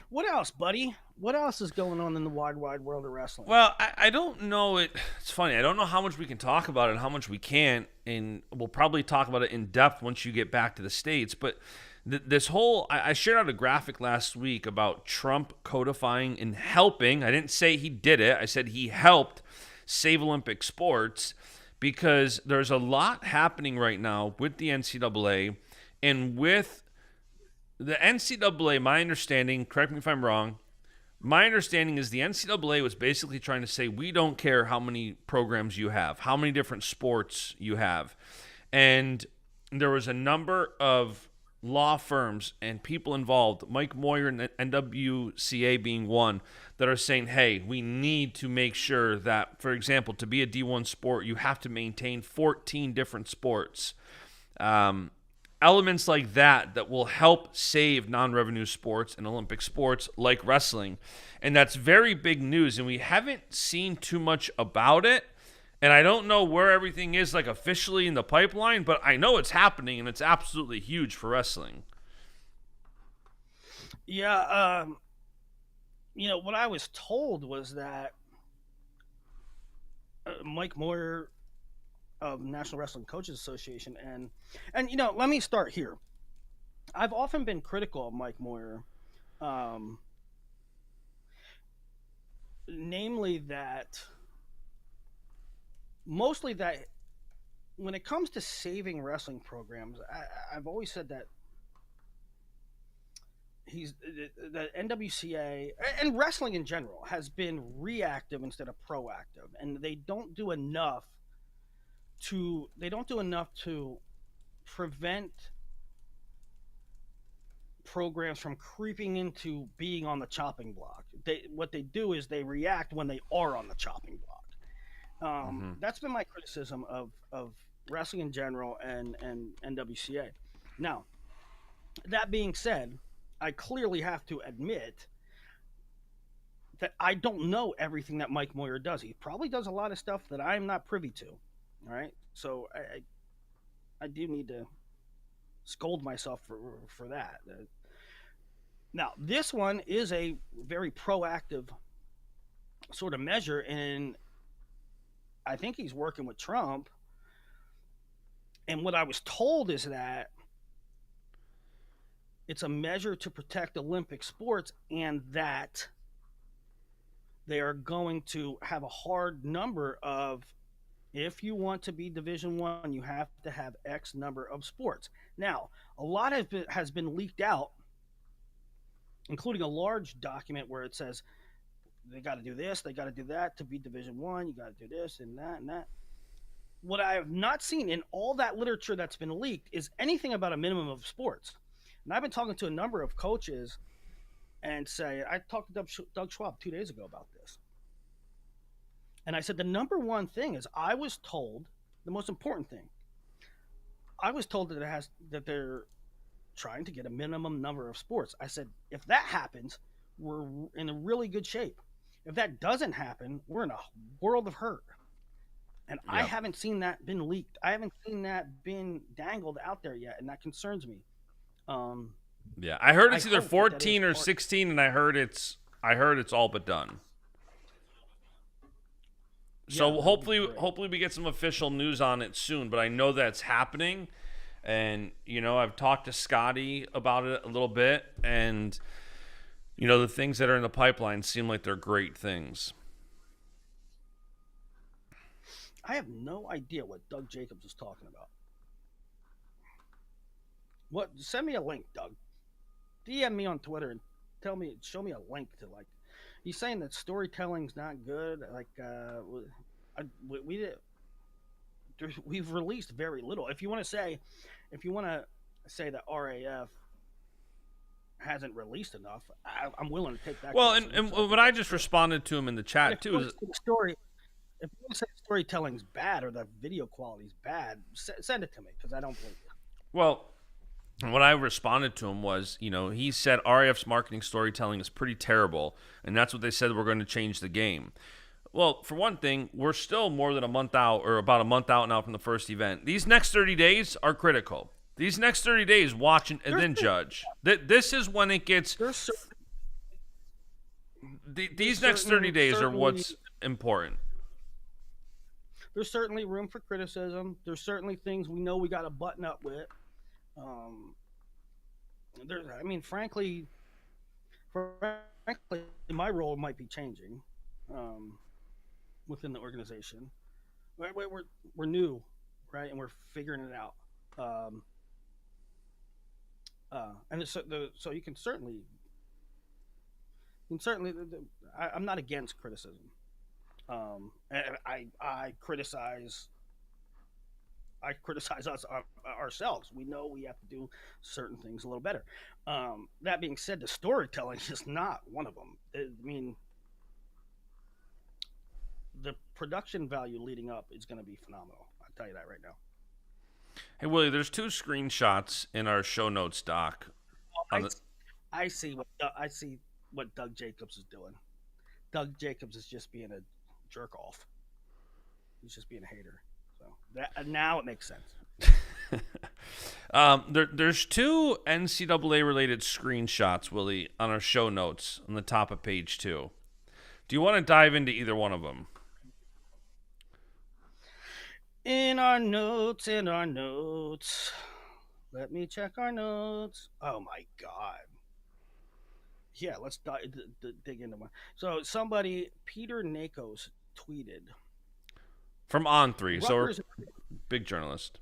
What else, buddy? What else is going on in the wide world of wrestling? Well, I don't know. It's funny. I don't know how much we can talk about it and how much we can't. And we'll probably talk about it in depth once you get back to the States. But this whole, I shared out a graphic last week about Trump codifying and helping. I didn't say he did it. I said he helped save Olympic sports because there's a lot happening right now with the NCAA and with the NCAA. My understanding, correct me if I'm wrong, my understanding is the NCAA was basically trying to say, we don't care how many programs you have, how many different sports you have. And there was a number of law firms and people involved, Mike Moyer and the NWCA being one, that are saying, hey, we need to make sure that, for example, to be a D1 sport, you have to maintain 14 different sports. Elements like that will help save non-revenue sports and Olympic sports like wrestling. And that's very big news, and we haven't seen too much about it. And I don't know where everything is like officially in the pipeline, but I know it's happening, and it's absolutely huge for wrestling. Yeah, what I was told was that Mike Moyer of National Wrestling Coaches Association, and let me start here. I've often been critical of Mike Moyer, namely that, mostly that when it comes to saving wrestling programs, I've always said that the NWCA and wrestling in general has been reactive instead of proactive, and they don't do enough to prevent programs from creeping into being on the chopping block. What they do is they react when they are on the chopping block. That's been my criticism of wrestling in general and NWCA. Now, that being said, I clearly have to admit that I don't know everything that Mike Moyer does. He probably does a lot of stuff that I'm not privy to. All right, so I do need to scold myself for that. Now, this one is a very proactive sort of measure, and I think he's working with Trump. And what I was told is that it's a measure to protect Olympic sports, and that they are going to have a hard number of, if you want to be Division I, you have to have X number of sports. Now, a lot has been leaked out, including a large document where it says they got to do this, they got to do that to be Division I. You got to do this and that and that. What I have not seen in all that literature that's been leaked is anything about a minimum of sports. And I've been talking to a number of coaches, and I talked to Doug Schwab 2 days ago about this. And I said, the number one thing is, I was told, the most important thing, I was told that they're trying to get a minimum number of sports. I said, if that happens, we're in a really good shape. If that doesn't happen, we're in a world of hurt. And yep. I haven't seen that been leaked. I haven't seen that been dangled out there yet, and that concerns me. Yeah, I heard it's either 14 or 16, and I heard it's all but done. So hopefully we get some official news on it soon, but I know that's happening. And, I've talked to Scotty about it a little bit, and, the things that are in the pipeline seem like they're great things. I have no idea what Doug Jacobs is talking about. Send me a link, Doug. DM me on Twitter and show me a link to, like, he's saying that storytelling's not good. Like, we've released very little. If you want to say that RAF hasn't released enough, I'm willing to take that. Well, and what I just responded to him in the chat too is the story. If you want to say storytelling's bad or the video quality's bad, send it to me because I don't believe you. well. What I responded to him was, he said RAF's marketing storytelling is pretty terrible, and that's what they said we're going to change the game. Well, for one thing, we're still more than a month out, or about a month out now from the first event. These next 30 days are critical. These next 30 days, watch and then judge. This is when it gets. These next 30 days are what's important. There's certainly room for criticism. There's certainly things we know we got to button up with. Frankly, my role might be changing within the organization. We're new, right, and we're figuring it out. So you can certainly, I'm not against criticism. I criticize us ourselves. We know we have to do certain things a little better. That being said, the storytelling is not one of them. I mean, the production value leading up is going to be phenomenal. I'll tell you that right now. Hey, Willie, there's 2 screenshots in our show notes doc. I see what Doug Jacobs is doing. Doug Jacobs is just being a jerk off. He's just being a hater. So that now it makes sense. There's 2 NCAA related screenshots, Willie, on our show notes on the top of page 2. Do you want to dive into either one of them? In our notes. Let me check our notes. Oh my God. Yeah, let's dig into one. So Peter Nakos tweeted. From On3, so big journalist.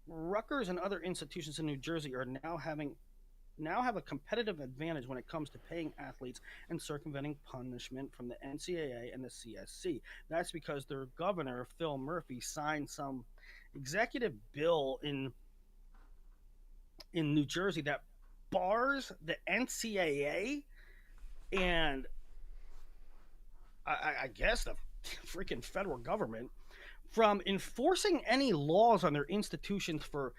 Rutgers and other institutions in New Jersey are now have a competitive advantage when it comes to paying athletes and circumventing punishment from the NCAA and the CSC. That's because their governor, Phil Murphy, signed some executive bill in New Jersey that bars the NCAA and I guess the freaking federal government from enforcing any laws on their institutions for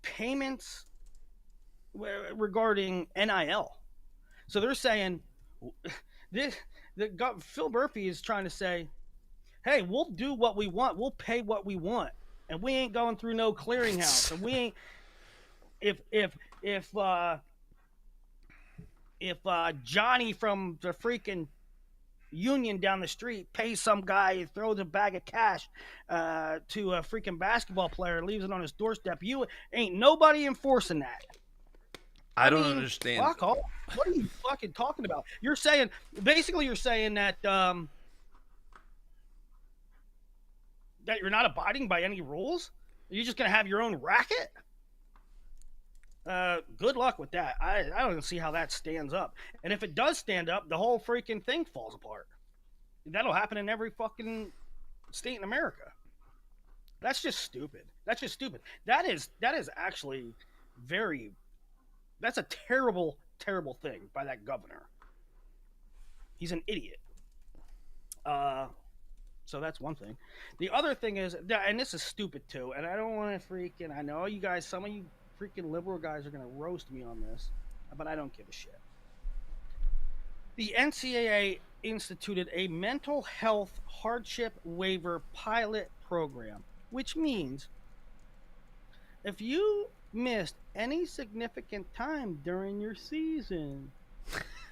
payments regarding NIL. So they're saying Phil Murphy is trying to say, hey, we'll do what we want. We'll pay what we want. And we ain't going through no clearinghouse. And we ain't if Johnny from the freaking union down the street pays some guy, throws a bag of cash to a freaking basketball player, leaves it on his doorstep, you ain't nobody enforcing that. I don't understand. Fuck off. What are you fucking talking about? You're saying that that you're not abiding by any rules? You're just gonna have your own racket? Good luck with that. I don't see how that stands up. And if it does stand up, the whole freaking thing falls apart. That'll happen in every fucking state in America. That's just stupid. That is actually that's a terrible, terrible thing by that governor. He's an idiot. So that's one thing. The other thing is, and this is stupid too, and I don't want to I know you guys, some of you freaking liberal guys are going to roast me on this, but I don't give a shit. The NCAA instituted a mental health hardship waiver pilot program, which means if you missed any significant time during your season,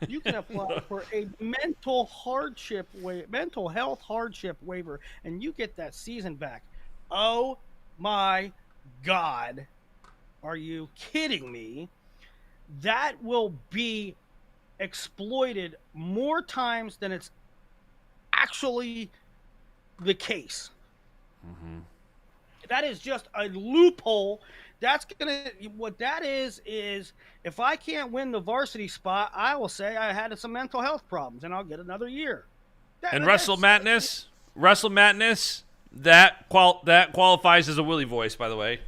you can apply for a mental health hardship waiver, and you get that season back. Oh my God. Are you kidding me? That will be exploited more times than it's actually the case. Mm-hmm. That is just a loophole. What that is if I can't win the varsity spot, I will say I had some mental health problems and I'll get another year. Wrestle Madness, that qualifies as a Willie voice, by the way.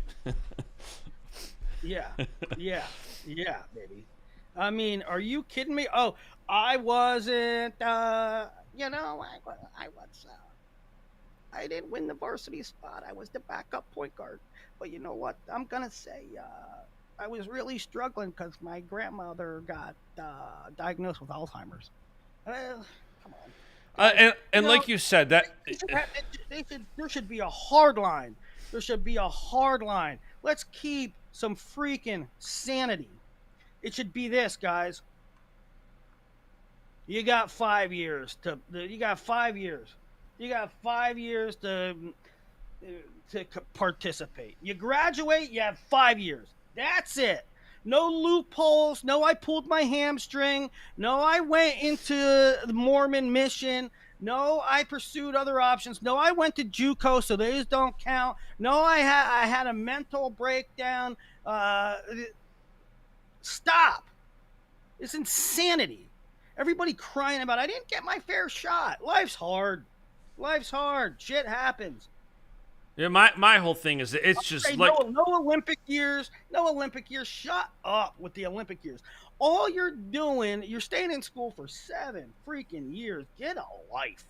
Yeah, yeah, yeah, baby. I mean, are you kidding me? Oh, I wasn't. I was. I didn't win the varsity spot. I was the backup point guard. But you know what? I'm gonna say I was really struggling because my grandmother got diagnosed with Alzheimer's. Come on, guys. And like you said, that There should be a hard line. There should be a hard line. Let's keep some freaking sanity. It should be this, guys. You got 5 years to. You got 5 years. You got 5 years to participate. You graduate. You have 5 years. That's it. No loopholes. No, I pulled my hamstring. No, I went into the Mormon mission. No, I pursued other options. No, I went to JUCO, so these don't count. No, I had a mental breakdown. Stop. It's insanity. Everybody crying about I didn't get my fair shot. Life's hard. Life's hard. Shit happens. yeah, my whole thing is it's just Hey, like no Olympic years. No Olympic years. Shut up with the Olympic years. All you're doing, you're staying in school for 7 freaking years. Get a life.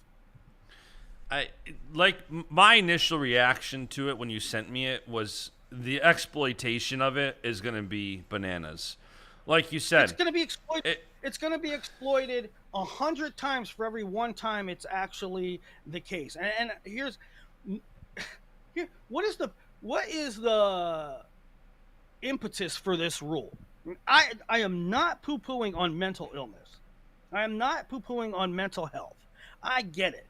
my initial reaction to it when you sent me it was the exploitation of it is going to be bananas. Like you said, It's going to be exploited. It's going to be exploited 100 times for every one time it's actually the case. And here's what is the impetus for this rule? I am not poo-pooing on mental illness. I am not poo-pooing on mental health. I get it.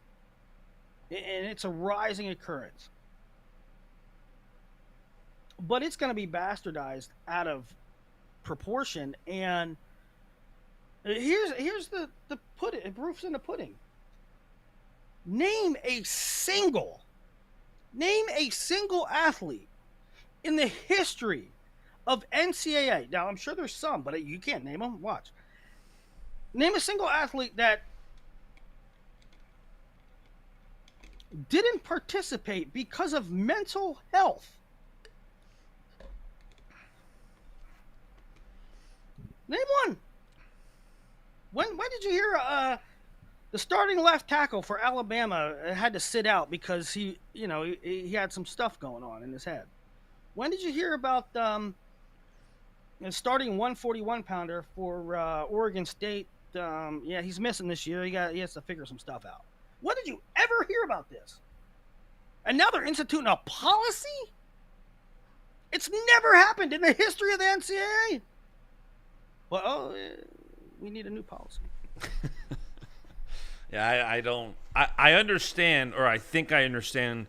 And it's a rising occurrence. But it's going to be bastardized out of proportion. And here's the pudding. Proof's in the pudding. Name a single athlete in the history of NCAA. Now, I'm sure there's some, but you can't name them. Watch. Name a single athlete that didn't participate because of mental health. Name one. When did you hear the starting left tackle for Alabama had to sit out because he had some stuff going on in his head? When did you hear about the starting 141 pounder for Oregon State? He's missing this year. He has to figure some stuff out. When did you ever hear about this? And now they're instituting a policy? It's never happened in the history of the NCAA. Well, we need a new policy. yeah, I don't. I understand, or I think I understand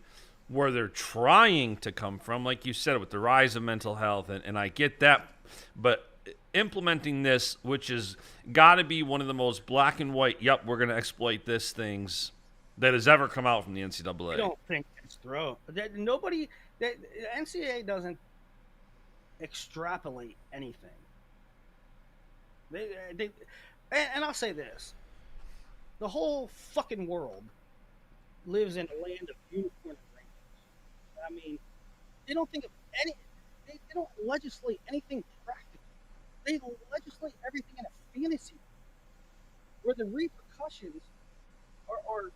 where they're trying to come from. Like you said, with the rise of mental health, and I get that. But implementing this, which has got to be one of the most black and white, yep, we're going to exploit this things that has ever come out from the NCAA. I don't think it's throw. The NCAA doesn't extrapolate anything. And I'll say this. The whole fucking world lives in a land of unicorn and rainbows. I mean, they don't think of they don't legislate anything practical. They legislate everything in a fantasy where the repercussions are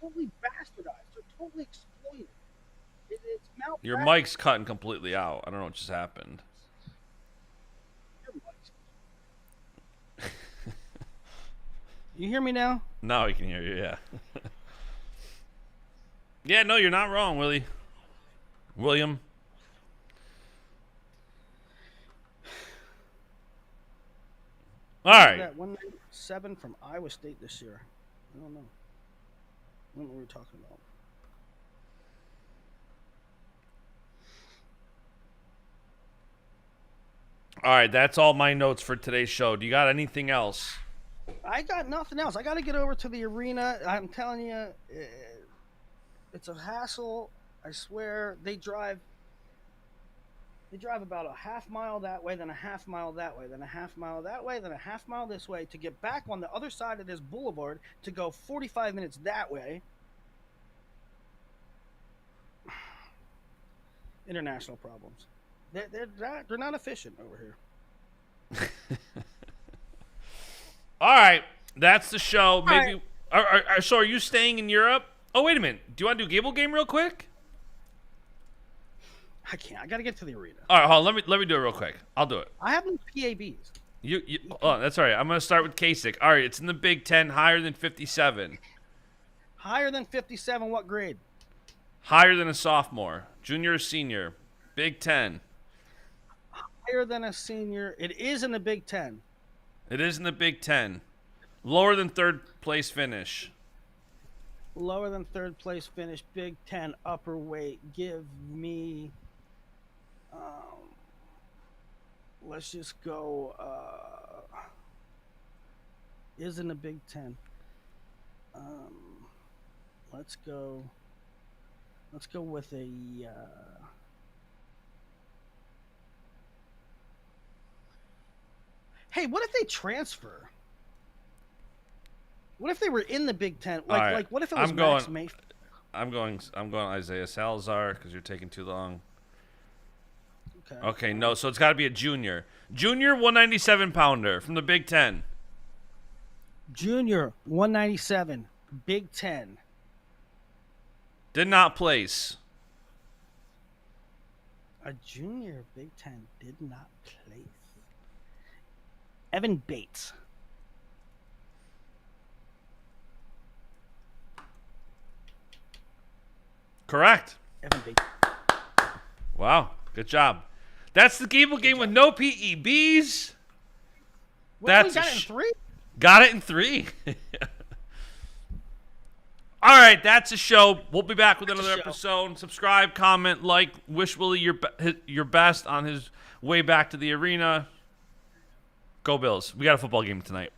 totally bastardized. They're totally exploited. It's malpractice. Your mic's cutting completely out. I don't know what just happened. You hear me now? Now I can hear you, yeah. Yeah, no, you're not wrong, William. All right. That 197 from Iowa State this year. I don't know. I don't know what we're talking about. All right, that's all my notes for today's show. Do you got anything else? I got nothing else. I got to get over to the arena. I'm telling you, it's a hassle. I swear. They drive about a half mile that way, then a half mile that way, then a half mile that way, then a half mile this way to get back on the other side of this boulevard to go 45 minutes that way. International problems. They're not efficient over here. All right, that's the show. Maybe. right. So are you staying in Europe? Oh, wait a minute. Do you want to do Gable game real quick? I can't. I got to get to the arena. All right, hold on. Let me do it real quick. I'll do it. I have no PABs. Oh, that's all right. I'm gonna start with Kasich. All right, it's in the Big Ten, higher than 57. Higher than 57. What grade? Higher than a sophomore, junior or senior. Big Ten. Higher than a senior. It is in the Big Ten. It is in the Big Ten. Lower than third place finish. Lower than third place finish. Big Ten upper weight. Give me. Let's just go. Is in the Big Ten. Let's go. Let's go with a. Hey, what if they transfer? What if they were in the Big Ten? Like what if it was Max Mayfield? I'm going Isaiah Salazar because you're taking too long. Okay, no, so it's got to be a junior. Junior 197-pounder from the Big Ten. Junior 197, Big Ten. Did not place. A junior Big Ten did not place. Evan Bates. Correct. Evan Bates. Wow, good job. That's the Gable game with no PEBs. Well, we got it in 3? Got it in 3. All right, that's a show. We'll be back with another episode. Subscribe, comment, like. Wish Willie your best on his way back to the arena. Go Bills. We got a football game tonight.